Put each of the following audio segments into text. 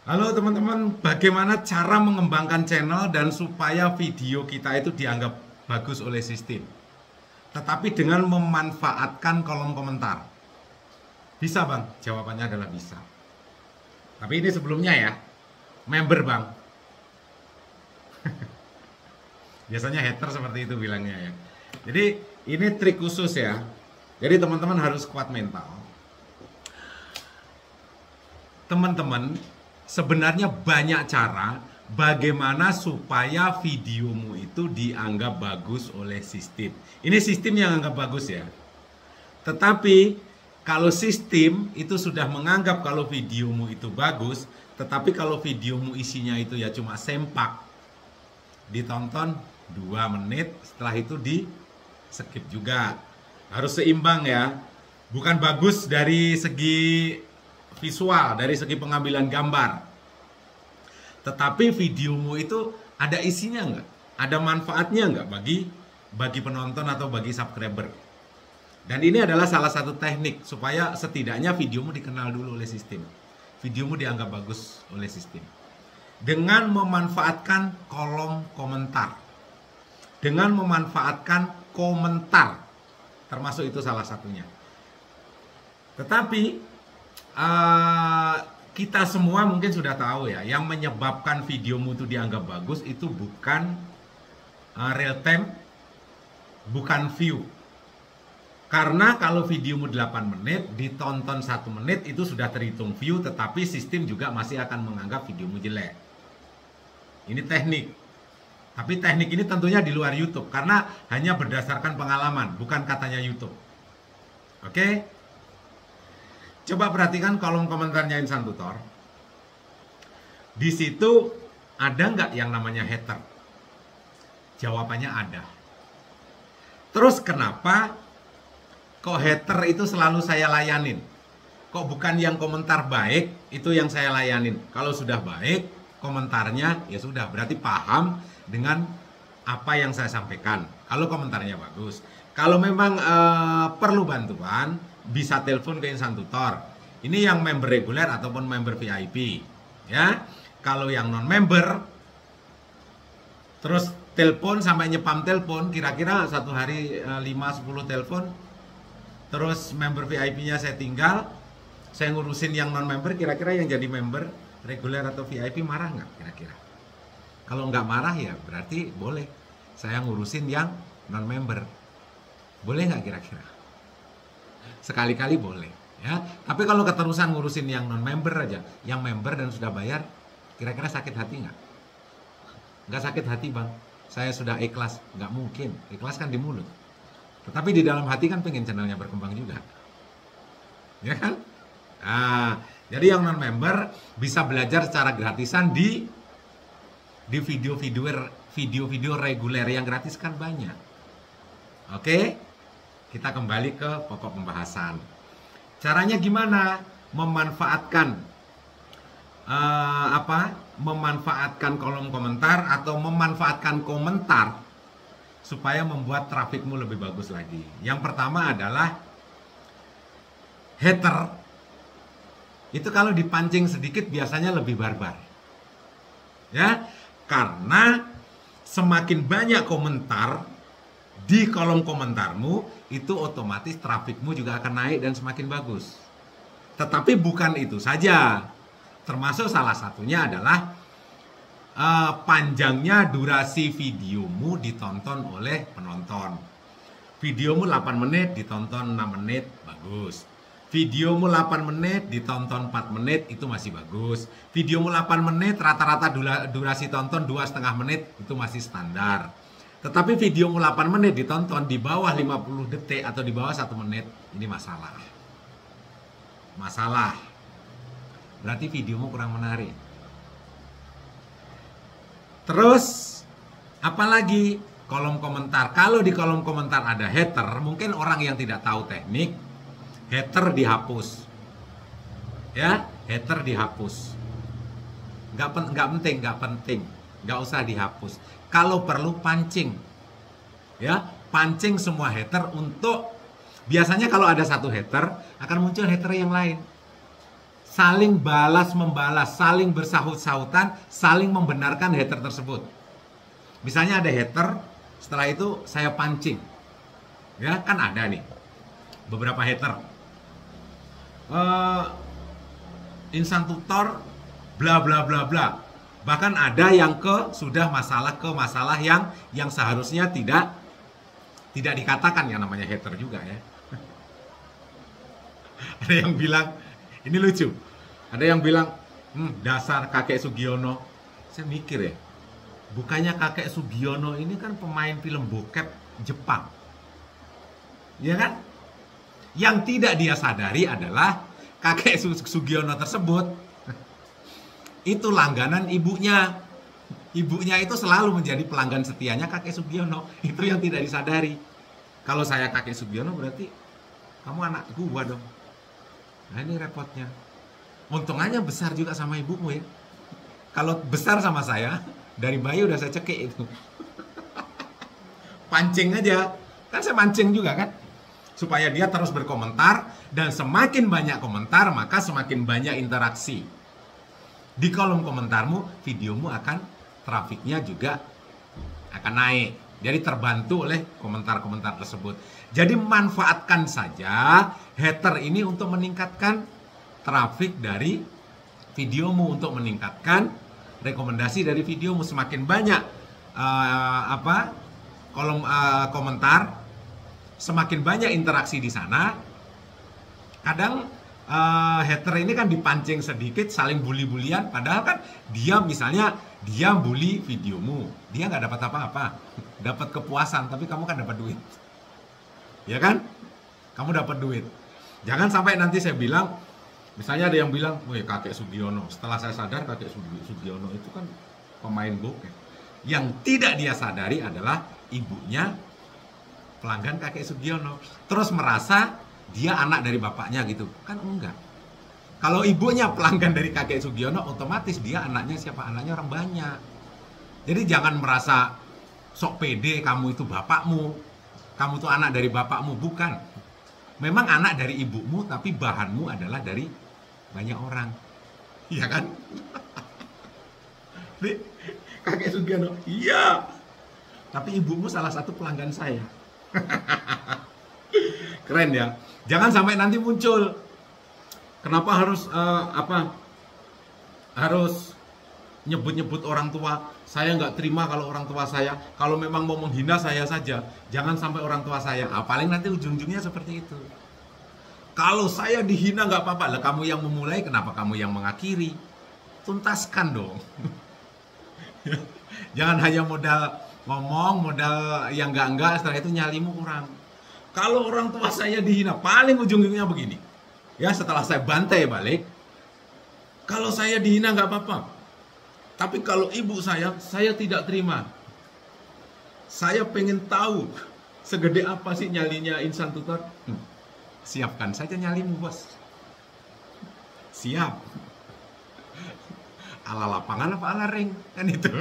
Halo teman-teman, bagaimana cara mengembangkan channel dan supaya video kita itu dianggap bagus oleh sistem? Tetapi dengan memanfaatkan kolom komentar. Bisa bang? Jawabannya adalah bisa. Tapi ini sebelumnya ya, member bang. Biasanya hater seperti itu bilangnya ya. Jadi ini trik khusus ya. Jadi teman-teman harus kuat mental. Teman-teman, sebenarnya banyak cara bagaimana supaya videomu itu dianggap bagus oleh sistem. Ini sistem yang anggap bagus ya. Tetapi kalau sistem itu sudah menganggap kalau videomu itu bagus, tetapi kalau videomu isinya itu ya cuma sempak, ditonton 2 menit, setelah itu di skip juga. Harus seimbang ya. Bukan bagus dari segi visual, dari segi pengambilan gambar. Tetapi videomu itu ada isinya nggak? Ada manfaatnya nggak bagi penonton atau bagi subscriber? Dan ini adalah salah satu teknik supaya setidaknya videomu dikenal dulu oleh sistem. Videomu dianggap bagus oleh sistem. Dengan memanfaatkan kolom komentar. Dengan memanfaatkan komentar. Termasuk itu salah satunya. Tetapi kita semua mungkin sudah tahu ya, yang menyebabkan videomu itu dianggap bagus itu bukan real time, bukan view. Karena kalau videomu 8 menit, ditonton 1 menit itu sudah terhitung view, tetapi sistem juga masih akan menganggap videomu jelek. Ini teknik. Tapi teknik ini tentunya di luar YouTube, karena hanya berdasarkan pengalaman, bukan katanya YouTube. Oke? Coba perhatikan kolom komentarnya Insan Tutor. Di situ ada nggak yang namanya hater? Jawabannya ada. Terus kenapa kok hater itu selalu saya layanin? Kok bukan yang komentar baik itu yang saya layanin? Kalau sudah baik komentarnya ya sudah, berarti paham dengan apa yang saya sampaikan. Kalau komentarnya bagus. Kalau memang perlu bantuan, bisa telepon ke Insan Tutor. Ini yang member reguler ataupun member VIP. Ya. Kalau yang non member, terus telepon sampai nyepam telepon, kira-kira satu hari 5-10 telepon. Terus member VIP-nya saya tinggal, saya ngurusin yang non member, kira-kira yang jadi member reguler atau VIP marah nggak kira-kira? Kalau nggak marah ya berarti boleh saya ngurusin yang non member. Boleh nggak kira-kira? Sekali-kali boleh ya. Tapi kalau keterusan ngurusin yang non member aja, yang member dan sudah bayar, kira-kira sakit hati nggak? Nggak sakit hati bang, saya sudah ikhlas. Nggak mungkin, ikhlas kan di mulut. Tetapi di dalam hati kan pengen channelnya berkembang juga, ya kan? Nah, jadi yang non member bisa belajar secara gratisan di video-video reguler yang gratis kan banyak. Oke, kita kembali ke pokok pembahasan. Caranya gimana? Memanfaatkan memanfaatkan kolom komentar atau memanfaatkan komentar supaya membuat trafikmu lebih bagus lagi. Yang pertama adalah hater. Itu kalau dipancing sedikit biasanya lebih barbar. Ya, karena semakin banyak komentar di kolom komentarmu, itu otomatis trafikmu juga akan naik dan semakin bagus. Tetapi bukan itu saja. Termasuk salah satunya adalah panjangnya durasi videomu ditonton oleh penonton. Videomu 8 menit ditonton 6 menit, bagus. Videomu 8 menit ditonton 4 menit, itu masih bagus. Videomu 8 menit rata-rata durasi tonton 2,5 menit, itu masih standar. Tetapi videomu 8 menit ditonton di bawah 50 detik atau di bawah 1 menit, ini masalah. Masalah. Berarti videomu kurang menarik. Terus, apalagi kolom komentar. Kalau di kolom komentar ada hater, mungkin orang yang tidak tahu teknik, hater dihapus. Ya, hater dihapus. Nggak penting. Nggak usah dihapus. Kalau perlu pancing. Ya, pancing semua hater untuk, biasanya kalau ada satu hater, akan muncul hater yang lain. saling balas-membalas, saling bersahut-sahutan, saling membenarkan hater tersebut. Misalnya ada hater, setelah itu saya pancing. Ya, kan ada nih beberapa hater. Insan tutor bla bla bla bla. Bahkan ada yang sudah masalah yang seharusnya tidak dikatakan, yang namanya hater juga ya. Ada yang bilang, ini lucu. Ada yang bilang, dasar kakek Sugiono. Saya mikir ya, bukannya kakek Sugiono ini kan pemain film bokep Jepang. Ya kan? Yang tidak dia sadari adalah kakek Sugiono tersebut itu langganan ibunya. Ibunya itu selalu menjadi pelanggan setianya kakek Sugiono. Itu yang tidak disadari. Kalau saya kakek Sugiono berarti kamu anak gua dong. Nah ini repotnya. Untungannya besar juga sama ibumu ya. Kalau besar sama saya, dari bayi udah saya cekik itu. Pancing aja. Kan saya mancing juga kan. Supaya dia terus berkomentar. Dan semakin banyak komentar, maka semakin banyak interaksi. Di kolom komentarmu, videomu akan, trafiknya juga akan naik. Jadi terbantu oleh komentar-komentar tersebut. Jadi manfaatkan saja hater ini untuk meningkatkan trafik dari videomu, untuk meningkatkan rekomendasi dari videomu. Semakin banyak kolom komentar, semakin banyak interaksi di sana. Kadang hater ini kan dipancing sedikit, saling bully-bulian, padahal kan dia misalnya dia bully videomu, dia nggak dapat apa-apa, dapat kepuasan, tapi kamu kan dapat duit, ya kan? Kamu dapat duit. Jangan sampai nanti saya bilang, misalnya ada yang bilang, woi kakek Sugiono. Setelah saya sadar kakek Sugiono itu kan pemain bokep. Yang tidak dia sadari adalah ibunya pelanggan kakek Sugiono. Terus merasa dia anak dari bapaknya gitu. Kan enggak. Kalau ibunya pelanggan dari kakek Sugiono, otomatis dia anaknya siapa? Anaknya orang banyak. Jadi jangan merasa sok pede kamu itu bapakmu. Kamu tuh anak dari bapakmu. Bukan. Memang anak dari ibumu, tapi bahanmu adalah dari banyak orang. Iya kan? Kakek Sugiono, iya. Tapi ibumu salah satu pelanggan saya. Keren ya. Jangan sampai nanti muncul. Kenapa harus harus nyebut-nyebut orang tua? Saya nggak terima kalau orang tua saya. Kalau memang mau menghina saya saja, jangan sampai orang tua saya. Paling nanti ujung-ujungnya seperti itu. Kalau saya dihina nggak apa-apa. Lah kamu yang memulai, kenapa kamu yang mengakhiri? Tuntaskan dong. Jangan hanya modal ngomong, modal yang enggak, setelah itu nyalimu kurang. Kalau orang tua saya dihina, paling ujung-ujungnya begini. Ya, setelah saya bantai balik, kalau saya dihina nggak apa-apa. Tapi kalau ibu saya tidak terima. Saya pengen tahu segede apa sih nyalinya insan tutor. Siapkan saja nyalimu, bos. Siap. Ala lapangan apa ala ring? Kan itu.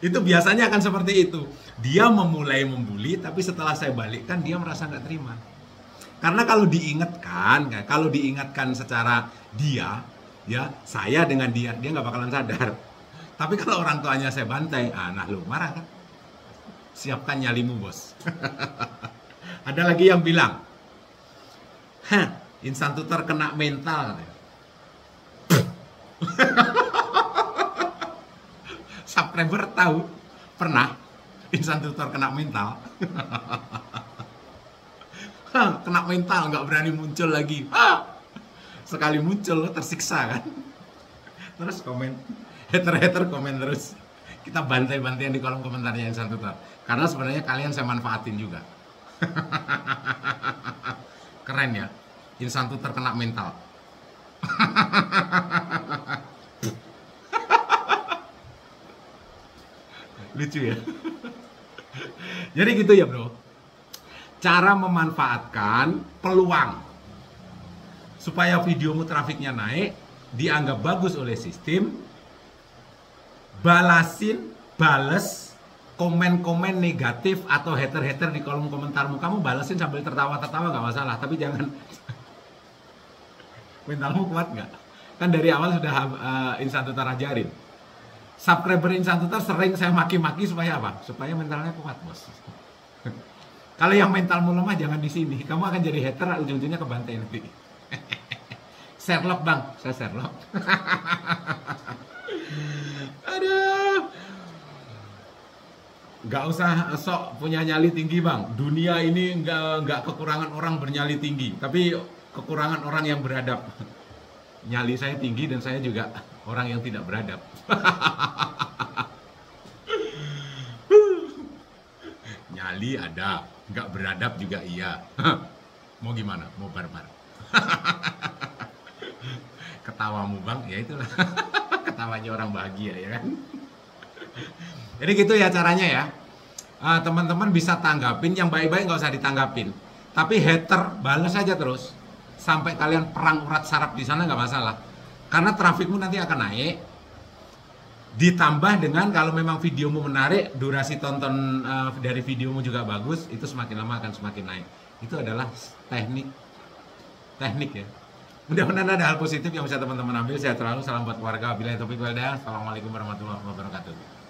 Itu biasanya akan seperti itu. Dia memulai membuli, tapi setelah saya balikkan dia merasa nggak terima. Karena kalau diingatkan secara dia, ya saya dengan dia nggak bakalan sadar. Tapi kalau orang tuanya saya bantai, nah lu marah kan? Siapkan nyalimu, bos. Ada lagi yang bilang, insan tutor kena mental. Subscriber tahu pernah insan tutor kena mental. Kena mental, nggak berani muncul lagi. Sekali muncul tersiksa kan. Terus komen, hater komen terus. Kita bantai-bantaian di kolom komentarnya insan tutor. Karena sebenarnya kalian saya manfaatin juga. Keren ya, insan tutor kena mental. Lucu ya. Jadi gitu ya bro, cara memanfaatkan peluang supaya videomu trafiknya naik, dianggap bagus oleh sistem. Bales komen-komen negatif atau hater-hater di kolom komentarmu, kamu balesin sambil tertawa-tertawa nggak masalah, tapi jangan mentalmu kuat nggak? Kan dari awal sudah Insan Tutar ajarin. Subscriber Insan Tutar sering saya maki-maki supaya apa? Supaya mentalnya kuat, bos. Kalau yang mentalmu lemah jangan di sini. Kamu akan jadi hater, ujung-ujungnya kebantai nanti. Sherlock bang, saya Sherlock. Aduh. Nggak usah sok punya nyali tinggi bang. Dunia ini nggak kekurangan orang bernyali tinggi, tapi kekurangan orang yang beradab. Nyali saya tinggi dan saya juga orang yang tidak beradab. Nyali ada, nggak beradab juga iya. Mau gimana? Mau barbar. Ketawamu bang, ya itulah. Ketawanya orang bahagia ya kan. Jadi gitu ya caranya ya. Teman-teman bisa tanggapin, yang baik-baik nggak usah ditanggapin. Tapi hater balas aja terus sampai kalian perang urat saraf di sana nggak masalah. Karena trafikmu nanti akan naik. Ditambah dengan kalau memang videomu menarik, durasi tonton dari videomu juga bagus, itu semakin lama akan semakin naik. Itu adalah teknik ya. Mudah-mudahan ada hal positif yang bisa teman-teman ambil. Sehat selalu, salam buat keluarga. Wabillahi taufiq wal hidayah. Assalamualaikum warahmatullahi wabarakatuh.